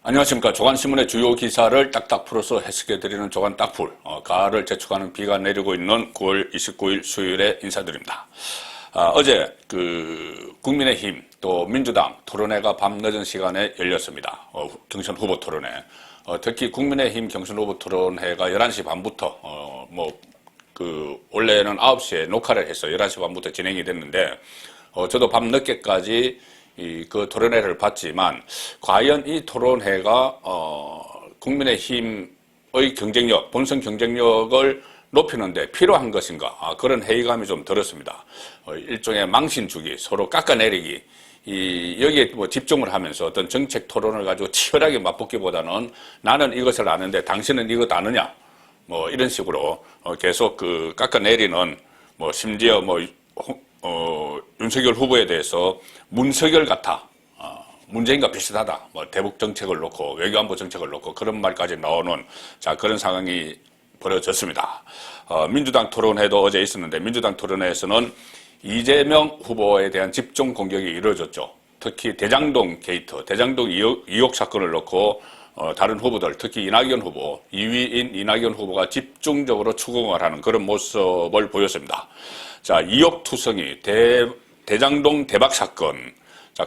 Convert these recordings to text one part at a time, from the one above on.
안녕하십니까. 조간신문의 주요 기사를 딱딱 풀어서 해석해드리는 조간 딱풀. 가을을 재촉하는 비가 내리고 있는 9월 29일 수요일에 인사드립니다. 어제 국민의힘 또 민주당 토론회가 밤늦은 시간에 열렸습니다. 경선 후보 토론회. 특히 국민의힘 경선 후보 토론회가 11시 반부터 원래는 9시에 녹화를 해서 11시 반부터 진행이 됐는데 저도 밤늦게까지 그 토론회를 봤지만 과연 이 토론회가 국민의힘의 경쟁력, 본선 경쟁력을 높이는데 필요한 것인가, 그런 회의감이 좀 들었습니다. 일종의 망신주기, 서로 깎아내리기, 여기에 집중을 하면서 어떤 정책 토론을 가지고 치열하게 맞붙기보다는 나는 이것을 아는데 당신은 이것 아느냐, 이런 식으로 계속 깎아내리는, 심지어 윤석열 후보에 대해서 문석열 같아, 문재인과 비슷하다, 대북 정책을 놓고 외교안보 정책을 놓고 그런 말까지 나오는 그런 상황이 벌어졌습니다. 민주당 토론회도 어제 있었는데 민주당 토론회에서는 이재명 후보에 대한 집중 공격이 이루어졌죠. 특히 대장동 게이트, 대장동 의혹 사건을 놓고 다른 후보들, 특히 이낙연 후보, 2위인 이낙연 후보가 집중적으로 추궁을 하는 그런 모습을 보였습니다. 의혹투성이, 대장동 대박 사건.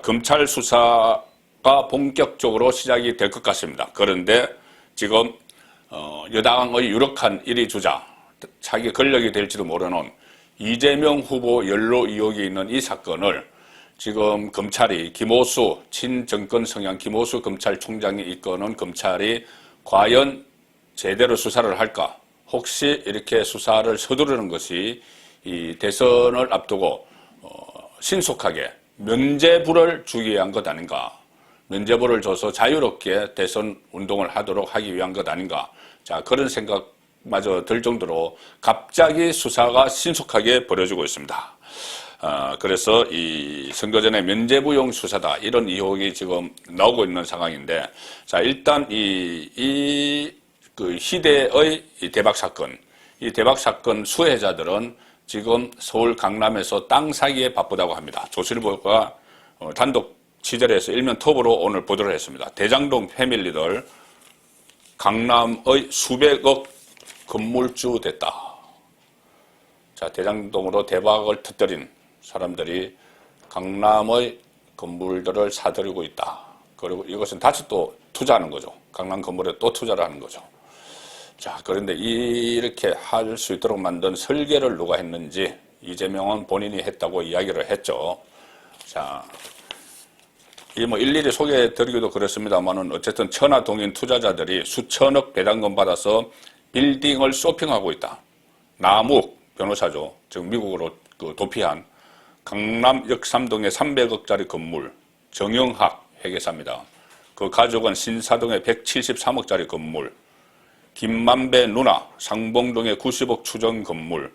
검찰 수사가 본격적으로 시작이 될 것 같습니다. 그런데 지금, 여당의 유력한 1위 주자, 자기 권력이 될지도 모르는 이재명 후보 연루 의혹이 있는 이 사건을 지금 검찰이 김오수, 친정권 성향 김오수 검찰총장이 이끄는 검찰이 과연 제대로 수사를 할까? 혹시 이렇게 수사를 서두르는 것이 이 대선을 앞두고 신속하게 면죄부를 주기 위한 것 아닌가, 면죄부를 줘서 자유롭게 대선 운동을 하기 위한 것 아닌가, 그런 생각마저 들 정도로 갑자기 수사가 신속하게 벌어지고 있습니다. 그래서 이 선거 전에 면죄부용 수사다, 이런 의혹이 지금 나오고 있는 상황인데, 일단 희대의 대박 사건, 이 대박 사건 수혜자들은 지금 서울 강남에서 땅 사기에 바쁘다고 합니다. 조선일보가 단독 취재를 해서 일면 톱으로 오늘 보도를 했습니다. 대장동 패밀리들 강남의 수백억 건물주 됐다. 대장동으로 대박을 터뜨린 사람들이 강남의 건물들을 사들이고 있다. 그리고 이것은 다시 또 투자하는 거죠. 강남 건물에 또 투자를 하는 거죠. 그런데 이렇게 할 수 있도록 만든 설계를 누가 했는지 이재명은 본인이 했다고 이야기를 했죠. 일일이 소개해 드리기도 그렇습니다만은 어쨌든 천하동인 투자자들이 수천억 배당금 받아서 빌딩을 쇼핑하고 있다. 남욱 변호사죠. 지금 미국으로 도피한 강남 역삼동의 300억짜리 건물, 정영학 회계사입니다. 그 가족은 신사동의 173억짜리 건물, 김만배 누나 상봉동의 90억 추정 건물,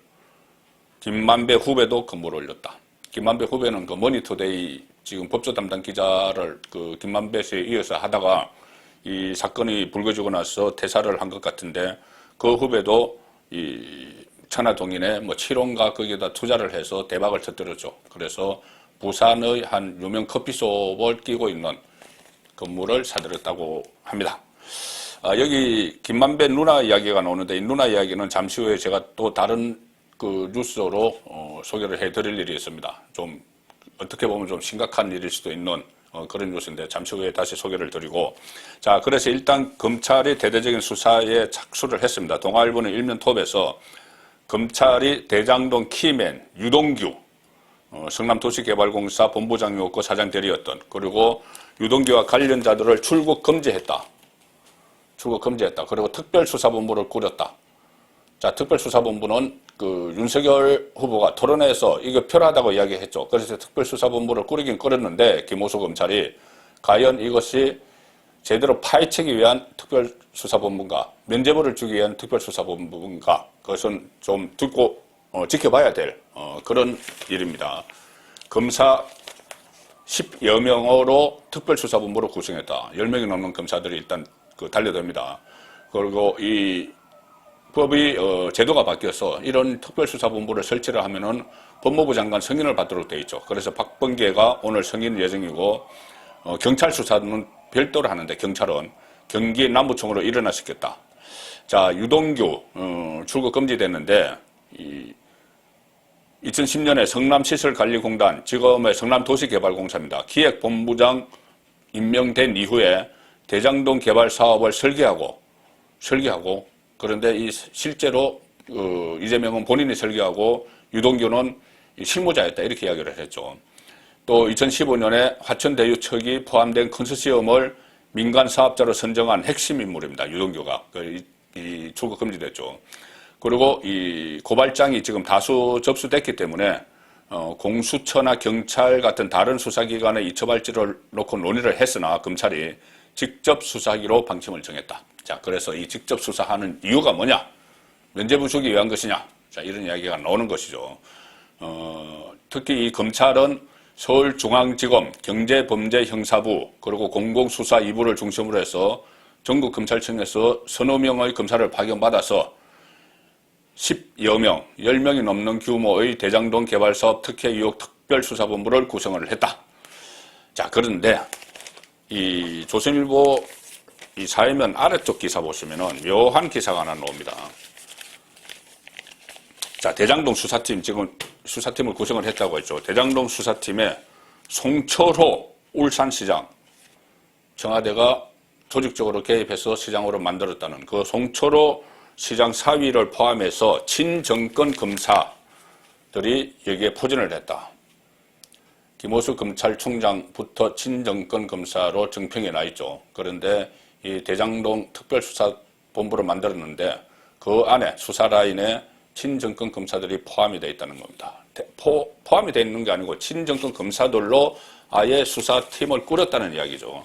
김만배 후배도 건물을 올렸다. 김만배 후배는 머니투데이 지금 법조 담당 기자를 김만배 씨에 이어서 하다가 이 사건이 불거지고 나서 퇴사를 한 것 같은데, 그 후배도 이 천하동인의 7호인가 거기에다 투자를 해서 대박을 터뜨렸죠. 그래서 부산의 한 유명 커피숍을 끼고 있는 건물을 사들였다고 합니다. 여기 김만배 누나 이야기가 나오는데, 이 누나 이야기는 잠시 후에 제가 또 다른 뉴스로 소개를 해드릴 일이 있습니다. 좀 어떻게 보면 좀 심각한 일일 수도 있는 그런 뉴스인데 잠시 후에 다시 소개를 드리고, 그래서 일단 검찰이 대대적인 수사에 착수를 했습니다. 동아일보는 일면 톱에서 검찰이 대장동 키맨 유동규, 성남도시개발공사 본부장이었고 사장 대리였던, 그리고 유동규와 관련자들을 출국 금지했다. 그리고 특별수사본부를 꾸렸다. 특별수사본부는 윤석열 후보가 토론회에서 이거 필요하다고 이야기했죠. 그래서 특별수사본부를 꾸리긴 꾸렸는데, 김오수 검찰이 과연 이것이 제대로 파헤치기 위한 특별수사본부인가, 면죄부를 주기 위한 특별수사본부인가, 그것은 좀 지켜봐야 될 그런 일입니다. 검사 10여 명으로 특별수사본부를 구성했다. 10명이 넘는 검사들이 일단 달려듭니다. 그리고 이 법이 제도가 바뀌어서 이런 특별수사본부를 설치를 하면은 법무부 장관 승인을 받도록 되어 있죠. 그래서 박범계가 오늘 승인 예정이고, 경찰 수사는 별도로 하는데 경찰은 경기 남부청으로 일어나셨겠다. 자, 유동규 출국 금지됐는데 2010년에 성남시설관리공단, 지금의 성남도시개발공사입니다. 기획본부장 임명된 이후에 대장동 개발 사업을 설계하고 그런데 실제로 이재명은 본인이 설계하고 유동규는 실무자였다 이렇게 이야기를 했죠. 또 2015년에 화천대유 측이 포함된 컨소시엄을 민간 사업자로 선정한 핵심 인물입니다. 유동규가 출국 금지됐죠. 그리고 이 고발장이 지금 다수 접수됐기 때문에 공수처나 경찰 같은 다른 수사기관의 이처발지를 놓고 논의를 했으나 검찰이 직접 수사하기로 방침을 정했다. 자, 그래서 이 직접 수사하는 이유가 뭐냐? 면죄부 주기 위한 것이냐? 자, 이런 이야기가 나오는 것이죠. 특히 이 검찰은 서울중앙지검 경제범죄형사부 그리고 공공수사 2부를 중심으로 해서 전국검찰청에서 서너 명의 검사를 파견받아서 10여 명, 10명이 넘는 규모의 대장동 개발사업 특혜 의혹 특별수사본부를 구성을 했다. 자, 그런데 이 조선일보 이 사회면 아래쪽 기사 보시면은 묘한 기사가 하나 나옵니다. 자, 대장동 수사팀, 지금 수사팀을 구성을 했다고 했죠. 대장동 수사팀에 송철호 울산시장, 청와대가 조직적으로 개입해서 시장으로 만들었다는 그 송철호 시장 사위를 포함해서 친정권 검사들이 여기에 포진을 했다. 김호수 검찰총장부터 친정권 검사로 정평에 나 있죠. 그런데 이 대장동 특별수사본부를 만들었는데 그 안에 수사라인에 친정권 검사들이 포함이 되어 있다는 겁니다. 포함이 되어 있는 게 아니고 친정권 검사들로 아예 수사팀을 꾸렸다는 이야기죠.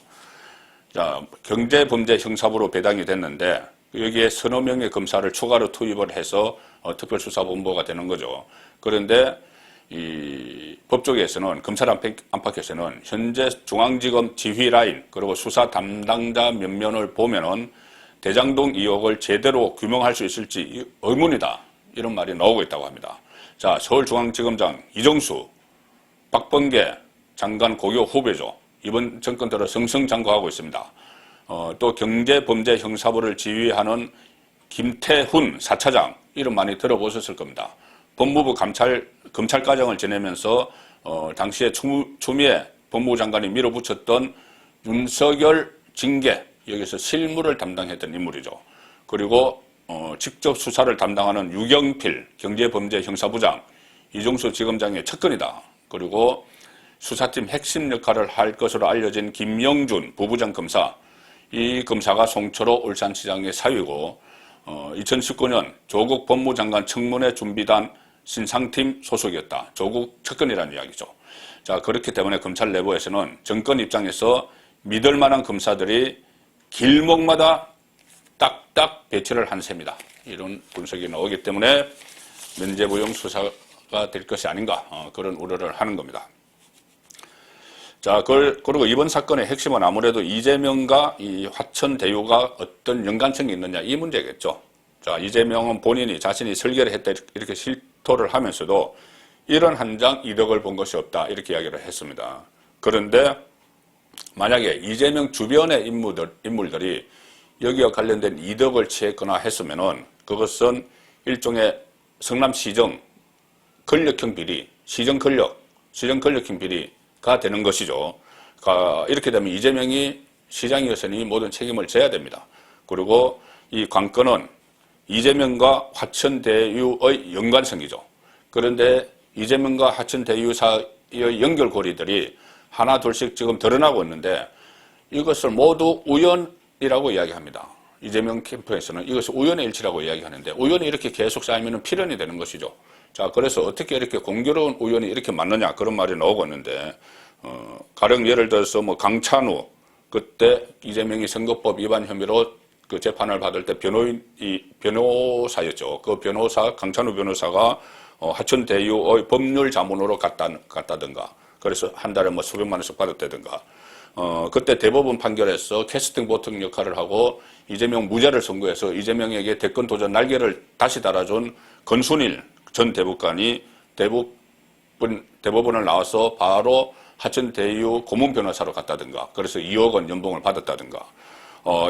자, 경제범죄형사부로 배당이 됐는데 여기에 서너 명의 검사를 추가로 투입을 해서 특별수사본부가 되는 거죠. 그런데 이 법조계에서는 검찰 안팎에서는 현재 중앙지검 지휘라인 그리고 수사 담당자 면면을 보면은 대장동 의혹을 제대로 규명할 수 있을지 의문이다. 이런 말이 나오고 있다고 합니다. 자, 서울중앙지검장 이정수, 박범계 장관 고교 후배죠. 이번 정권 들어 승승장구하고 있습니다. 또 경제범죄형사부를 지휘하는 김태훈 4차장 이름 많이 들어보셨을 겁니다. 법무부 검찰과장을 지내면서 당시에 추미애 법무부 장관이 밀어붙였던 윤석열 징계 여기서 실무를 담당했던 인물이죠. 그리고 직접 수사를 담당하는 유경필 경제범죄형사부장, 이종수 지검장의 측근이다. 그리고 수사팀 핵심 역할을 할 것으로 알려진 김영준 부부장 검사, 이 검사가 송철호 울산시장의 사위고 2019년 조국 법무장관 청문회 준비단 신상팀 소속이었다. 조국 측근이라는 이야기죠. 자, 그렇기 때문에 검찰 내부에서는 정권 입장에서 믿을 만한 검사들이 길목마다 딱딱 배치를 한 셈이다. 이런 분석이 나오기 때문에 면죄부용 수사가 될 것이 아닌가 그런 우려를 하는 겁니다. 자, 그리고 이번 사건의 핵심은 아무래도 이재명과 이 화천대유가 어떤 연관성이 있느냐 이 문제겠죠. 자, 이재명은 본인이 자신이 설계를 했다 이렇게 실토를 하면서도 이런 한 장 이득을 본 것이 없다 이렇게 이야기를 했습니다. 그런데 만약에 이재명 주변의 인물들이 여기와 관련된 이득을 취했거나 했으면은 그것은 일종의 성남시정 권력형 비리, 시정 권력형 비리가 되는 것이죠. 이렇게 되면 이재명이 시장이었으니 모든 책임을 져야 됩니다. 그리고 이 관건은 이재명과 화천대유의 연관성이죠. 그런데 이재명과 화천대유 사이의 연결고리들이 하나 둘씩 지금 드러나고 있는데 이것을 모두 우연이라고 이야기합니다. 이재명 캠프에서는 이것을 우연의 일치라고 이야기하는데 우연이 이렇게 계속 쌓이면 필연이 되는 것이죠. 자, 그래서 어떻게 이렇게 공교로운 우연이 이렇게 맞느냐 그런 말이 나오고 있는데 가령 예를 들어서 뭐 강찬우 그때 이재명이 선거법 위반 혐의로 그 재판을 받을 때 변호사였죠. 그 변호사 강찬우 변호사가 화천대유의 법률 자문으로 갔다든가 그래서 한 달에 뭐 수백만 원씩 받았다든가 그때 대법원 판결에서 캐스팅 보통 역할을 하고 이재명 무죄를 선고해서 이재명에게 대권 도전 날개를 다시 달아준 권순일 전 대법관이 대법원을 나와서 바로 하천 대유 고문 변호사로 갔다든가, 그래서 2억 원 연봉을 받았다든가,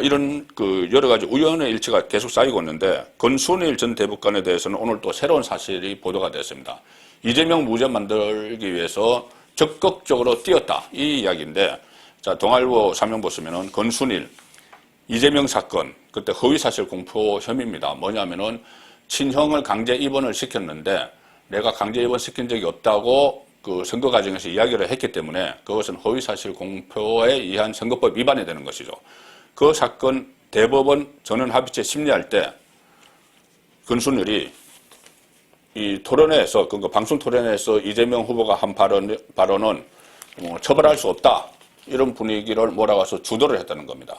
이런 그 여러 가지 우연의 일치가 계속 쌓이고 있는데, 권순일 전 대법관에 대해서는 오늘 또 새로운 사실이 보도가 됐습니다. 이재명 무죄 만들기 위해서 적극적으로 뛰었다, 이 이야기인데, 자, 동아일보 사명보 쓰면은 권순일 이재명 사건, 그때 허위사실 공표 혐의입니다. 뭐냐면은 친형을 강제 입원을 시켰는데 내가 강제 입원 시킨 적이 없다고 그 선거 과정에서 이야기를 했기 때문에 그것은 허위사실 공표에 의한 선거법 위반이 되는 것이죠. 그 사건 대법원 전원합의체 심리할 때 권순일이 이 토론회에서, 그러니까 방송 토론회에서 이재명 후보가 한 발언은 처벌할 수 없다, 이런 분위기를 몰아가서 주도를 했다는 겁니다.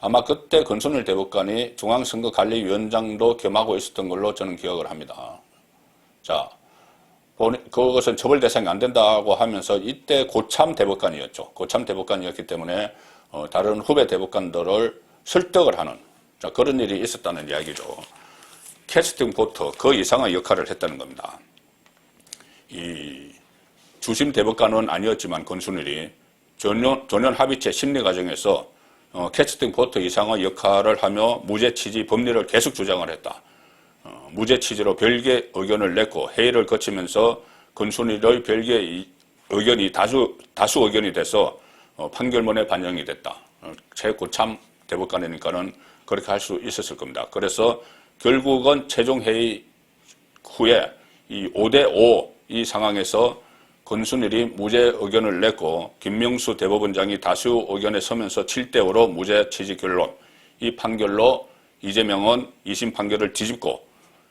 아마 그때 권순일 대법관이 중앙선거관리위원장도 겸하고 있었던 걸로 저는 기억을 합니다. 자, 그것은 처벌 대상이 안 된다고 하면서 이때 고참 대법관이었죠. 고참 대법관이었기 때문에 다른 후배 대법관들을 설득을 하는, 자, 그런 일이 있었다는 이야기죠. 캐스팅 보터 그 이상의 역할을 했다는 겁니다. 이 주심 대법관은 아니었지만 권순일이 전원 합의체 심리 과정에서 캐스팅 보터 이상의 역할을 하며 무죄 취지 법리를 계속 주장을 했다. 무죄 취지로 별개 의견을 냈고 회의를 거치면서 권순일의 별개 의견이 다수 의견이 돼서 판결문에 반영이 됐다. 최고참 대법관이니까는 그렇게 할 수 있었을 겁니다. 그래서 결국은 최종 회의 후에 이 5대5 이 상황에서 권순일이 무죄 의견을 냈고 김명수 대법원장이 다수 의견에 서면서 7대5로 무죄 취지 결론, 이 판결로 이재명은 2심 판결을 뒤집고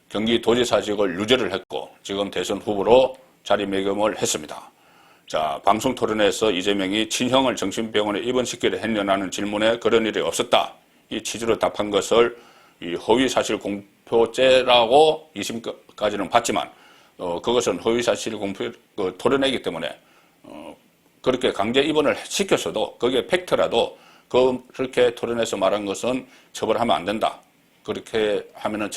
경기도지사직을 유죄를 했고 지금 대선 후보로 자리매김을 했습니다. 자, 방송 토론에서 이재명이 친형을 정신병원에 입원시키려 했냐는 질문에 그런 일이 없었다, 이 취지로 답한 것을 이 허위사실 공표죄라고 2심까지는 봤지만 그것은 허위사실 공표 토론회이기 때문에 그렇게 강제 입원을 시켰어도 그게 팩트라도 그렇게 토론회에서 말한 것은 처벌하면 안 된다, 그렇게 하면은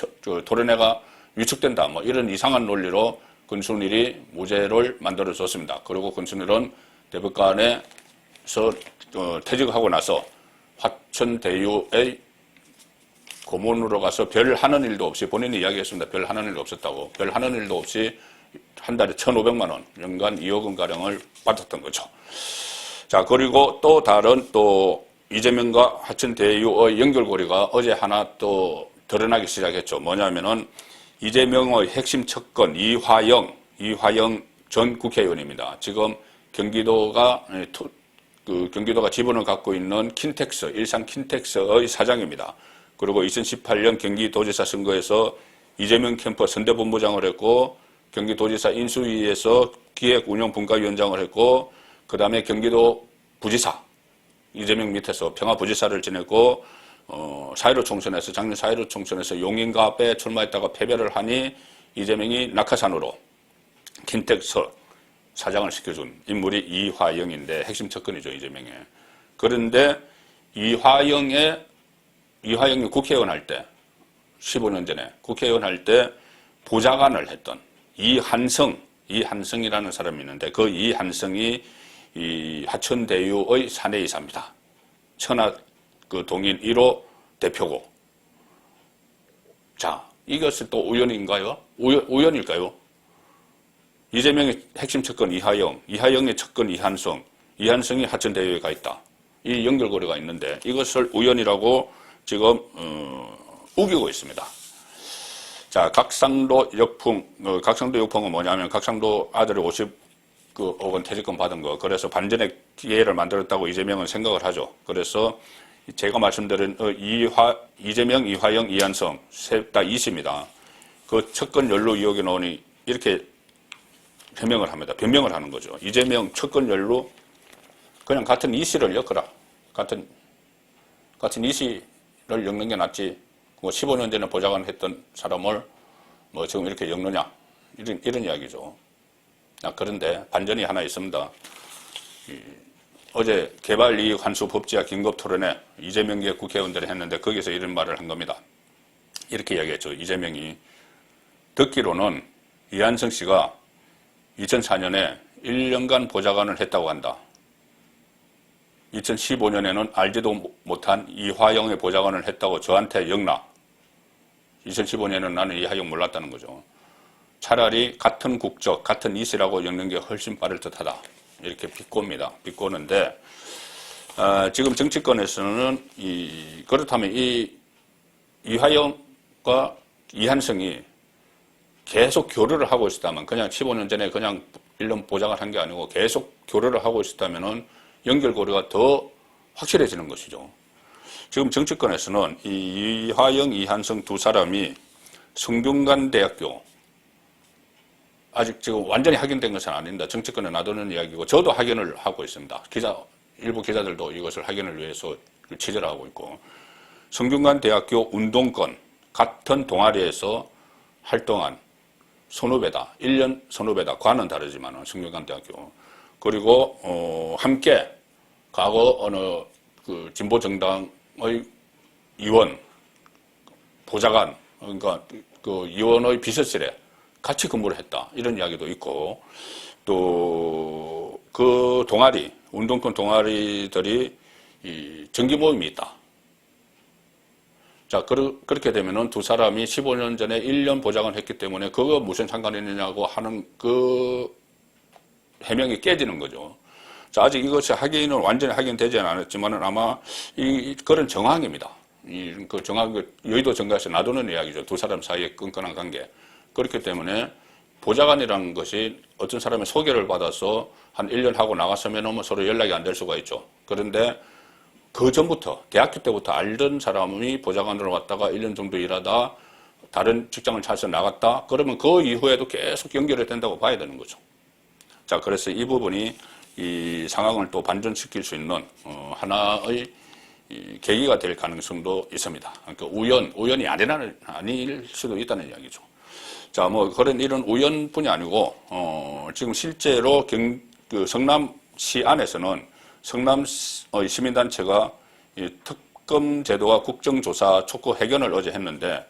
토론회가 위축된다, 뭐 이런 이상한 논리로 권순일이 무죄를 만들어줬습니다. 그리고 권순일은 대법관에서 퇴직하고 나서 화천대유의 고문으로 가서 별 하는 일도 없이, 본인이 이야기했습니다. 별 하는 일도 없었다고. 별 하는 일도 없이 한 달에 1,500만 원, 연간 2억 원가량을 받았던 거죠. 자, 그리고 또 다른 이재명과 화천대유의 연결고리가 어제 하나 또 드러나기 시작했죠. 뭐냐면은 이재명의 핵심 척건 이화영 전 국회의원입니다. 지금 경기도가 지분을 갖고 있는 킨텍스, 일산 킨텍스의 사장입니다. 그리고 2018년 경기도지사 선거에서 이재명 캠프 선대본부장을 했고 경기도지사 인수위에서 기획운영분과위원장을 했고 그 다음에 경기도 부지사, 이재명 밑에서 평화부지사를 지냈고 작년 4.15 총선에서 용인갑에 출마했다가 패배를 하니 이재명이 낙하산으로 킨텍스 사장을 시켜준 인물이 이화영인데 핵심 척근이죠, 이재명의. 그런데 이화영이 국회의원 할 때, 15년 전에 국회의원 할 때 보좌관을 했던 이한성이라는 사람이 있는데 그 이한성이 이 화천대유의 사내이사입니다. 천하 그 동인 1호 대표고. 자, 이것이 또 우연인가요? 우연일까요? 이재명의 핵심 척건 이화영의 척건 이한성이 화천대유에 가 있다. 이 연결고리가 있는데 이것을 우연이라고 지금 우기고 있습니다. 자, 각상도 역풍은 뭐냐면 각상도 아들이 50억 원 퇴직금 받은 거, 그래서 반전의 기회를 만들었다고 이재명은 생각을 하죠. 그래서 제가 말씀드린 이재명, 이화영, 이한성 셋 다 이씨입니다. 그 척건 연루 의혹이 나오니 이렇게 변명을 하는 거죠. 이재명 척건 연루, 그냥 같은 이씨를 엮어라. 같은 이씨를 엮는 게 낫지. 15년 전에 보좌관 했던 사람을 뭐 지금 이렇게 엮느냐. 이런 이야기죠. 그런데 반전이 하나 있습니다. 어제 개발이익 환수 법제화 긴급 토론회 이재명계 국회의원들이 했는데 거기서 이런 말을 한 겁니다. 이렇게 이야기했죠. 이재명이 듣기로는 이한성 씨가 2004년에 1년간 보좌관을 했다고 한다. 2015년에는 알지도 못한 이화영의 보좌관을 했다고 저한테 역나. 2015년에는 나는 이화영 몰랐다는 거죠. 차라리 같은 국적, 같은 이시라고 엮는 게 훨씬 빠를 듯하다. 이렇게 비꼬입니다. 비꼬는데 지금 정치권에서는 그렇다면 이화영과 이한성이 계속 교류를 하고 있었다면, 그냥 15년 전에 그냥 1년 보장을 한 게 아니고 계속 교류를 하고 있었다면 연결고리가 더 확실해지는 것이죠. 지금 정치권에서는 이화영, 이한성 두 사람이 성균관대학교, 아직 지금 완전히 확인된 것은 아닙니다. 정치권에 놔두는 이야기고, 저도 확인을 하고 있습니다. 일부 기자들도 이것을 확인을 위해서 취재를 하고 있고, 성균관대학교 운동권 같은 동아리에서 활동한 선후배다. 1년 선후배다. 과는 다르지만 성균관대학교. 그리고 함께 과거 어느 그 진보정당의 의원, 보좌관, 그러니까 그 의원의 비서실에 같이 근무를 했다. 이런 이야기도 있고, 또 그 동아리, 운동권 동아리들이 정기 모임이 있다. 자, 그렇게 되면은 두 사람이 15년 전에 1년 보장을 했기 때문에 그거 무슨 상관이 있느냐고 하는 그 해명이 깨지는 거죠. 자, 아직 이것이 확인은 완전히 확인되지는 않았지만은 아마 그런 정황입니다. 그 정황, 여의도 정가에서 놔두는 이야기죠. 두 사람 사이의 끈끈한 관계. 그렇기 때문에 보좌관이라는 것이 어떤 사람의 소개를 받아서 한 1년 하고 나갔으면 뭐 서로 연락이 안 될 수가 있죠. 그런데 그 전부터, 대학교 때부터 알던 사람이 보좌관으로 왔다가 1년 정도 일하다 다른 직장을 찾아서 나갔다. 그러면 그 이후에도 계속 연결이 된다고 봐야 되는 거죠. 자, 그래서 이 부분이 이 상황을 또 반전시킬 수 있는 하나의 계기가 될 가능성도 있습니다. 그러니까 우연이 아닐 수도 있다는 이야기죠. 자, 뭐 그런 이런 우연뿐이 아니고 지금 실제로 그 성남시 안에서는 성남의 시민단체가 이 특검 제도와 국정조사 촉구 회견을 어제 했는데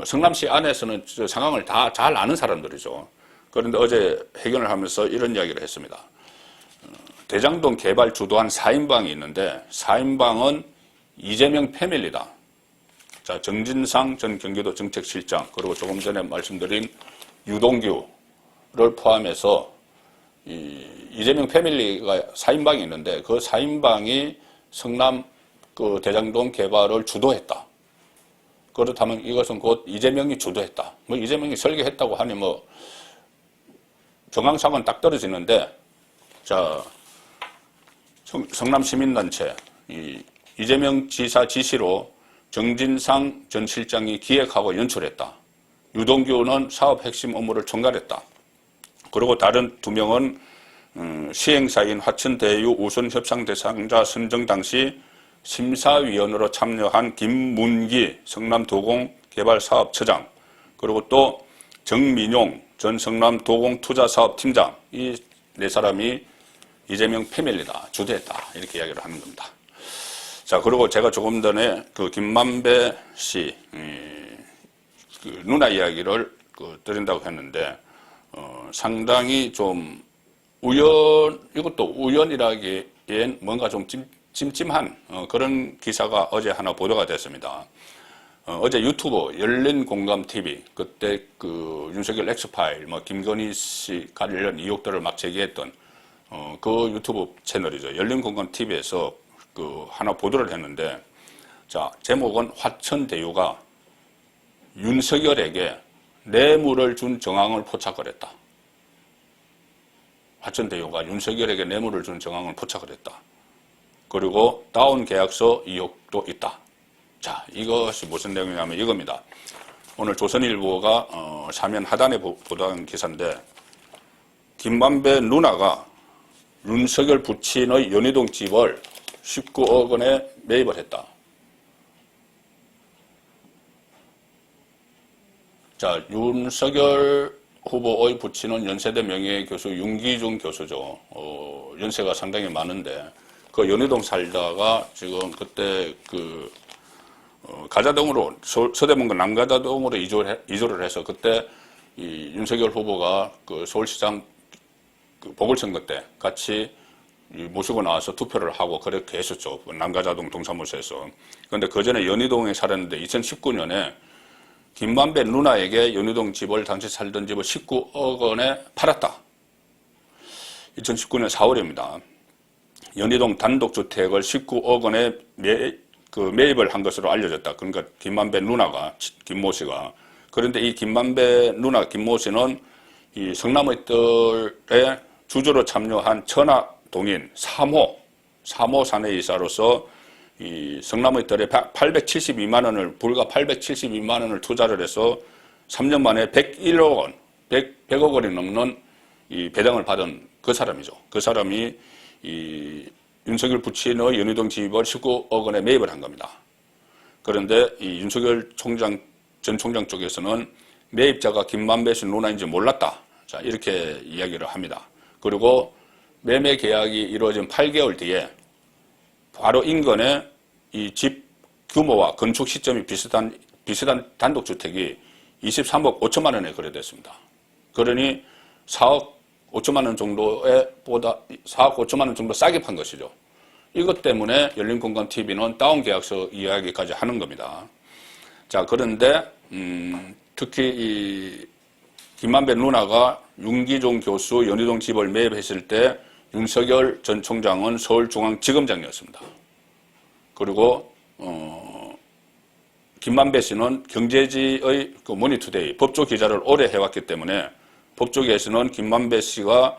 성남시 안에서는 상황을 다 잘 아는 사람들이죠. 그런데 어제 회견을 하면서 이런 이야기를 했습니다. 대장동 개발 주도한 4인방이 있는데 4인방은 이재명 패밀리다. 자, 정진상 전 경기도 정책실장, 그리고 조금 전에 말씀드린 유동규를 포함해서 이재명 패밀리가 4인방이 있는데 그 4인방이 성남 그 대장동 개발을 주도했다. 그렇다면 이것은 곧 이재명이 주도했다. 뭐 이재명이 설계했다고 하니 뭐 정황상은 딱 떨어지는데, 자, 성남 시민단체 이재명 지사 지시로 정진상 전 실장이 기획하고 연출했다. 유동규는 사업 핵심 업무를 총괄했다. 그리고 다른 2명은 시행사인 화천대유 우선 협상 대상자 선정 당시 심사위원으로 참여한 김문기 성남도공 개발사업처장, 그리고 또 정민용 전 성남도공투자사업팀장, 이 네 사람이 이재명 패밀리다, 주도했다, 이렇게 이야기를 하는 겁니다. 자, 그리고 제가 조금 전에 그 김만배 씨 그 누나 이야기를 드린다고 했는데 상당히 좀 이것도 우연이라기엔 뭔가 좀 찜찜한 그런 기사가 어제 하나 보도가 됐습니다. 어제 유튜브 열린공감TV, 그때 그 윤석열 엑스파일, 뭐 김건희 씨 관련 의혹들을 막 제기했던 그 유튜브 채널이죠. 열린공감TV에서 그 하나 보도를 했는데, 자, 제목은 화천대유가 윤석열에게 뇌물을 준 정황을 포착을 했다. 화천대유가 윤석열에게 뇌물을 준 정황을 포착을 했다. 그리고 다운 계약서 의혹도 있다. 자, 이것이 무슨 내용이냐면 이겁니다. 오늘 조선일보가 사면 하단에 보도한 기사인데, 김만배 누나가 윤석열 부친의 연희동 집을 19억 원에 매입을 했다. 자, 윤석열 후보의 부친은 연세대 명예교수 윤기중 교수죠. 연세가 상당히 많은데 그 연희동 살다가 지금 그때 그 가자동으로 서대문구 남가자동으로 이주를 해서 그때 이 윤석열 후보가 그 서울시장 그 보궐선거 때 같이 모시고 나와서 투표를 하고 그렇게 했었죠. 남가자동 동사무소에서. 그런데 그 전에 연희동에 살았는데 2019년에 김만배 누나에게 연희동 집을 당시 살던 집을 19억 원에 팔았다. 2019년 4월입니다. 연희동 단독주택을 19억 원에 매입을 한 것으로 알려졌다. 그러니까 김만배 누나가, 김모 씨가. 그런데 이 김만배 누나, 김모 씨는 이 성남의 뜰에 주주로 참여한 천하동인 3호 사내이사로서 이 성남의 뜰에 872만 원을, 불과 872만 원을 투자를 해서 3년 만에 101억 원, 100억 원이 넘는 이 배당을 받은 그 사람이죠. 그 사람이 이 윤석열 부친의 연희동 집을 19억 원에 매입을 한 겁니다. 그런데 이 윤석열 전 총장 쪽에서는 매입자가 김만배 씨 누나인지 몰랐다. 자, 이렇게 이야기를 합니다. 그리고 매매 계약이 이루어진 8개월 뒤에 바로 인근에 이 집 규모와 건축 시점이 비슷한 단독주택이 23억 5천만 원에 거래됐습니다. 그러니 4억 5천만 원4억 5천만 원 정도 싸게 판 것이죠. 이것 때문에 열린공감TV는 다운 계약서 이야기까지 하는 겁니다. 자, 그런데 특히 이 김만배 누나가 윤기종 교수 연희동 집을 매입했을 때 윤석열 전 총장은 서울중앙지검장이었습니다. 그리고 김만배 씨는 경제지의 그 머니투데이 법조 기자를 오래 해왔기 때문에 법조계에서는 김만배 씨가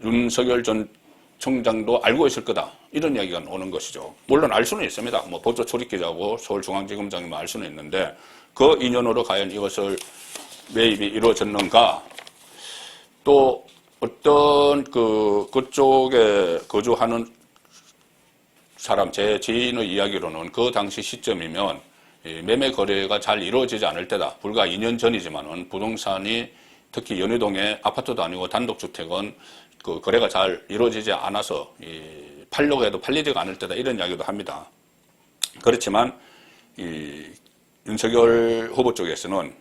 윤석열 전 총장도 알고 있을 거다. 이런 이야기가 오는 것이죠. 물론 알 수는 있습니다. 뭐 법조 출입기자고 서울중앙지검장이면 알 수는 있는데 그 인연으로 과연 이것을 매입이 이루어졌는가? 또 어떤 그쪽에 거주하는 사람, 제 지인의 이야기로는 그 당시 시점이면 매매 거래가 잘 이루어지지 않을 때다. 불과 2년 전이지만은 부동산이 특히 연희동의 아파트도 아니고 단독주택은 그 거래가 잘 이루어지지 않아서 팔려고 해도 팔리지가 않을 때다. 이런 이야기도 합니다. 그렇지만 이 윤석열 후보 쪽에서는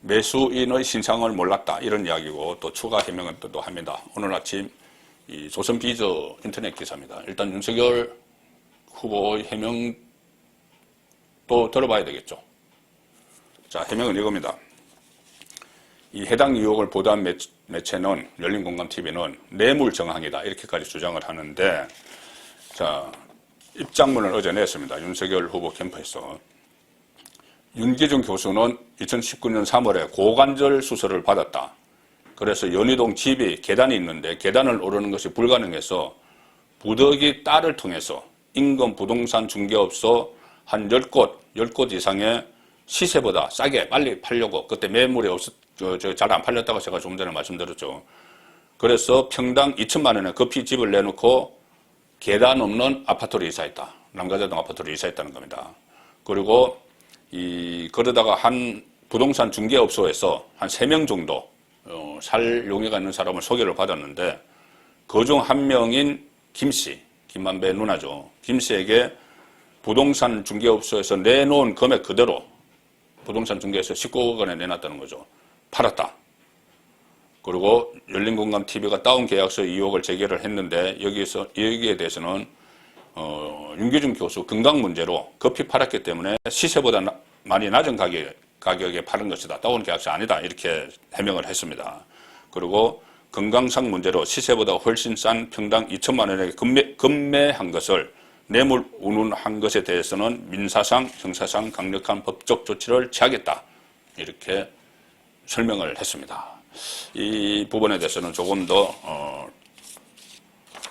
매수인의 신상을 몰랐다. 이런 이야기고 또 추가 해명은 또 합니다. 오늘 아침 이 조선비저 인터넷 기사입니다. 일단 윤석열 후보의 해명도 들어봐야 되겠죠. 자, 해명은 이겁니다. 이 해당 의혹을 보도한 매체는 열린공감TV는 뇌물 정황이다. 이렇게까지 주장을 하는데, 자, 입장문을 어제 냈습니다. 윤석열 후보 캠프에서. 윤기중 교수는 2019년 3월에 고관절 수술을 받았다. 그래서 연희동 집이 계단이 있는데 계단을 오르는 것이 불가능해서 부득이 딸을 통해서 인근 부동산 중개업소 한 10곳 이상의 시세보다 싸게 빨리 팔려고, 그때 매물이 잘 안 팔렸다고 제가 좀 전에 말씀드렸죠. 그래서 평당 2천만 원에 급히 집을 내놓고 계단 없는 아파트로 이사했다. 남가자동 아파트로 이사했다는 겁니다. 그리고 그러다가 한 부동산 중개업소에서 한 3명 정도 살 용의가 있는 사람을 소개를 받았는데 그중 한 명인 김씨, 김만배 누나죠. 김씨에게 부동산 중개업소에서 내놓은 금액 그대로 부동산 중개에서 19억 원에 내놨다는 거죠. 팔았다. 그리고 열린공감TV가 다운 계약서 의혹을 제기를 했는데 여기에 대해서는 윤기중 교수 건강 문제로 급히 팔았기 때문에 시세보다 많이 낮은 가격에 파는 것이다. 다운 계약서 아니다. 이렇게 해명을 했습니다. 그리고 건강상 문제로 시세보다 훨씬 싼 평당 2천만 원에 급매한 것을 뇌물 운운한 것에 대해서는 민사상, 형사상 강력한 법적 조치를 취하겠다. 이렇게 설명을 했습니다. 이 부분에 대해서는 조금 더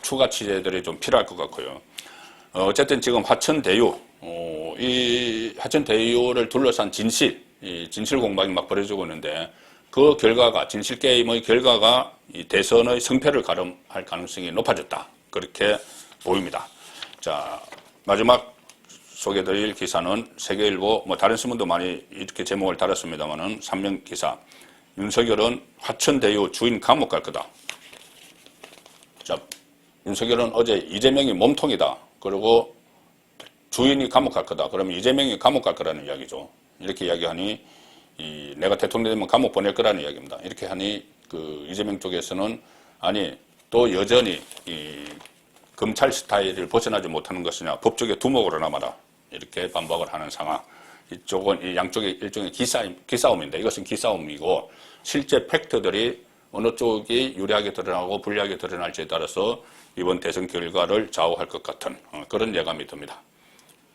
추가 취재들이 좀 필요할 것 같고요. 어쨌든 지금 화천대유, 이 화천대유를 둘러싼 진실 공방이 막 벌어지고 있는데 그 결과가, 진실 게임의 결과가 이 대선의 승패를 가름할 가능성이 높아졌다. 그렇게 보입니다. 자, 마지막 소개드릴 기사는 세계일보, 다른 신문도 많이 이렇게 제목을 달았습니다만은 3면 기사. 윤석열은 화천대유 주인 감옥 갈 거다. 자, 윤석열은 어제 이재명이 몸통이다. 그리고 주인이 감옥 갈 거다. 그러면 이재명이 감옥 갈 거라는 이야기죠. 이렇게 이야기하니 내가 대통령 되면 감옥 보낼 거라는 이야기입니다. 이렇게 하니 그 이재명 쪽에서는 아니 또 여전히 이 검찰 스타일을 벗어나지 못하는 것이냐, 법조계 두목으로 남아라, 이렇게 반박을 하는 상황. 이쪽은 이 양쪽의 일종의 기싸움인데, 이것은 기싸움이고 실제 팩트들이 어느 쪽이 유리하게 드러나고 불리하게 드러날지에 따라서 이번 대선 결과를 좌우할 것 같은 그런 예감이 듭니다.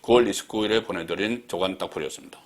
9월 29일에 보내드린 조간 딱풀이었습니다.